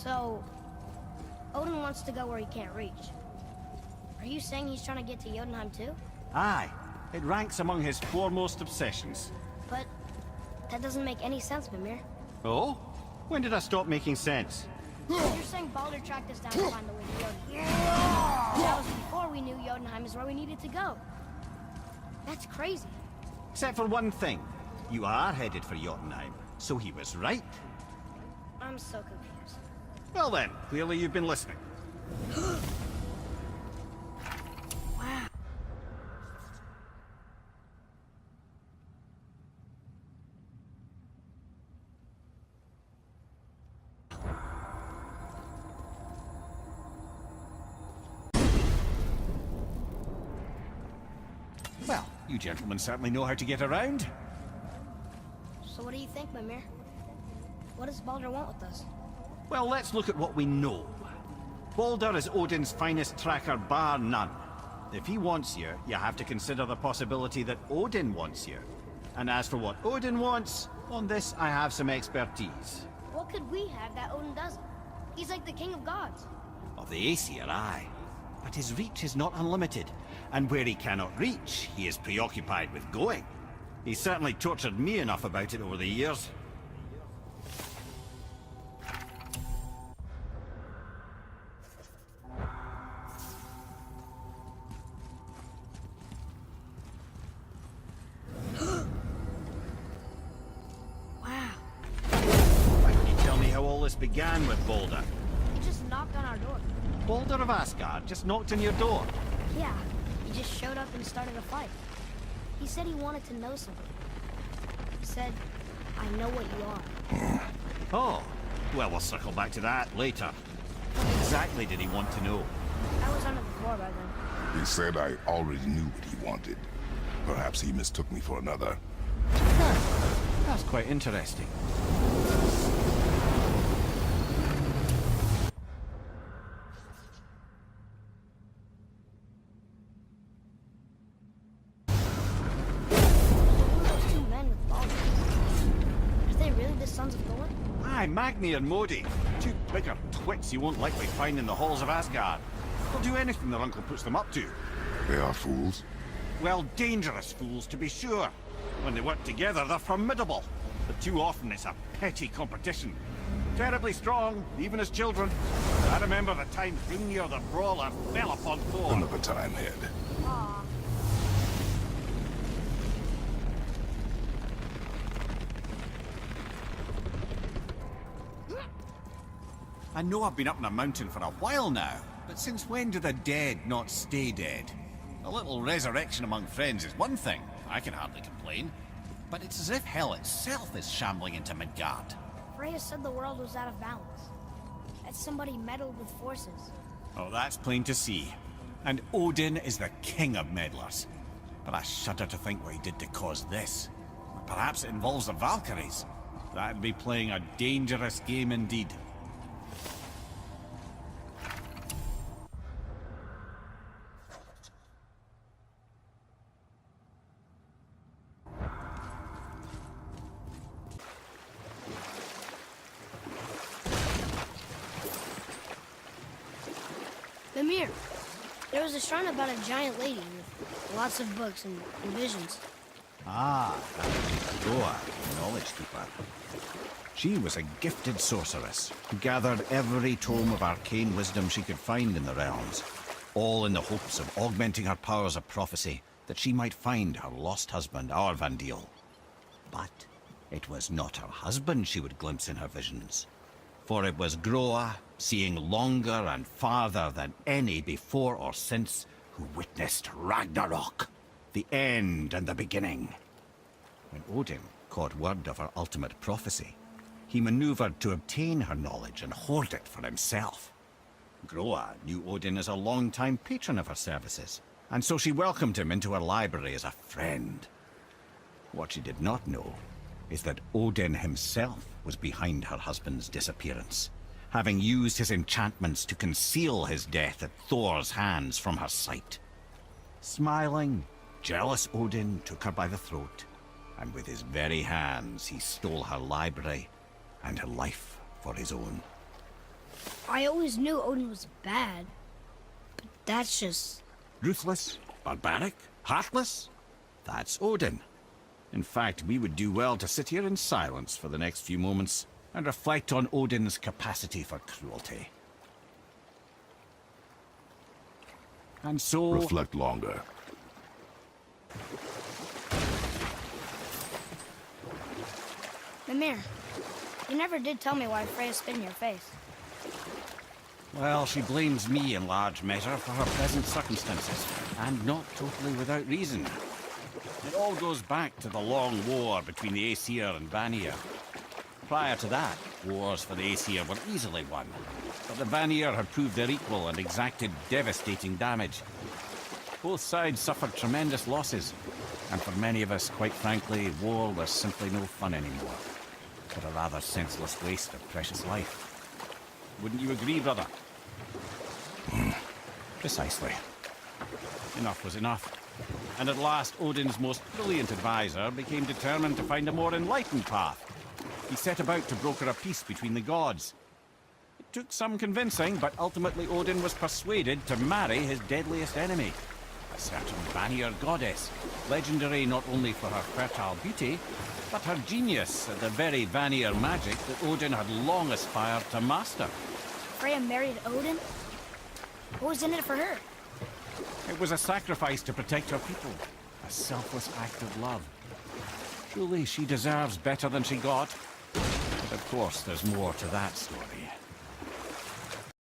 So, Odin wants to go where he can't reach. Are you saying he's trying to get to Jotunheim too? Aye. It ranks among his foremost obsessions. But that doesn't make any sense, Mimir. Oh? When did I stop making sense? You're saying Baldur tracked us down to find the way to Jotunheim. That was before we knew Jotunheim is where we needed to go. That's crazy. Except for one thing. You are headed for Jotunheim, so he was right. I'm so confused. Well then, clearly you've been listening. Wow. Well, you gentlemen certainly know how to get around. So what do you think, Mimir? What does Baldur want with us? Well, let's look at what we know. Baldur is Odin's finest tracker bar none. If he wants you, you have to consider the possibility that Odin wants you. And as for what Odin wants, on this I have some expertise. What could we have that Odin doesn't? He's like the king of gods. Of the Aesir, aye. But his reach is not unlimited. And where he cannot reach, he is preoccupied with going. He's certainly tortured me enough about it over the years. Began with Baldur. He just knocked on our door. Baldur of Asgard just knocked on your door? Yeah, he just showed up and started a fight. He said he wanted to know something. He said, I know what you are. Oh, well, we'll circle back to that later. What exactly did he want to know? I was under the floor by then. He said I already knew what he wanted. Perhaps he mistook me for another. That's quite interesting. Aye, Magni and Modi. Two bigger twits you won't likely find in the halls of Asgard. They'll do anything their uncle puts them up to. They are fools? Well, dangerous fools, to be sure. When they work together, they're formidable. But too often it's a petty competition. Terribly strong, even as children. I remember the time Hrungnir the Brawler fell upon Thor. Another time, Head. Aww. I know I've been up in a mountain for a while now, but since when do the dead not stay dead? A little resurrection among friends is one thing, I can hardly complain. But it's as if hell itself is shambling into Midgard. Freya said the world was out of balance. That somebody meddled with forces. Oh, that's plain to see. And Odin is the king of meddlers. But I shudder to think what he did to cause this. Perhaps it involves the Valkyries. That'd be playing a dangerous game indeed. Mimir, there was a shrine about a giant lady with lots of books and visions. Ah, that was Goa, the knowledge keeper. She was a gifted sorceress who gathered every tome of arcane wisdom she could find in the realms, all in the hopes of augmenting her powers of prophecy, that she might find her lost husband, Arvandil. But it was not her husband she would glimpse in her visions, for it was Groa, seeing longer and farther than any before or since, who witnessed Ragnarok, the end and the beginning. When Odin caught word of her ultimate prophecy, he maneuvered to obtain her knowledge and hoard it for himself. Groa knew Odin as a long-time patron of her services, and so she welcomed him into her library as a friend. What she did not know is that Odin himself was behind her husband's disappearance, having used his enchantments to conceal his death at Thor's hands from her sight. Smiling, jealous Odin took her by the throat, and with his very hands he stole her library and her life for his own. I always knew Odin was bad, but that's just... Ruthless, barbaric, heartless? That's Odin. In fact, we would do well to sit here in silence for the next few moments and reflect on Odin's capacity for cruelty. And so... Reflect longer. Mimir, you never did tell me why Freya spit in your face. Well, she blames me in large measure for her present circumstances, and not totally without reason. It all goes back to the long war between the Aesir and Vanir. Prior to that, wars for the Aesir were easily won, but the Vanir had proved their equal and exacted devastating damage. Both sides suffered tremendous losses, and for many of us, quite frankly, war was simply no fun anymore, but a rather senseless waste of precious life. Wouldn't you agree, brother? Precisely. Enough was enough. And at last, Odin's most brilliant advisor became determined to find a more enlightened path. He set about to broker a peace between the gods. It took some convincing, but ultimately Odin was persuaded to marry his deadliest enemy, a certain Vanir goddess, legendary not only for her fertile beauty, but her genius at the very Vanir magic that Odin had long aspired to master. Freya married Odin? What was in it for her? It was a sacrifice to protect her people, a selfless act of love. Truly, she deserves better than she got. But of course, there's more to that story.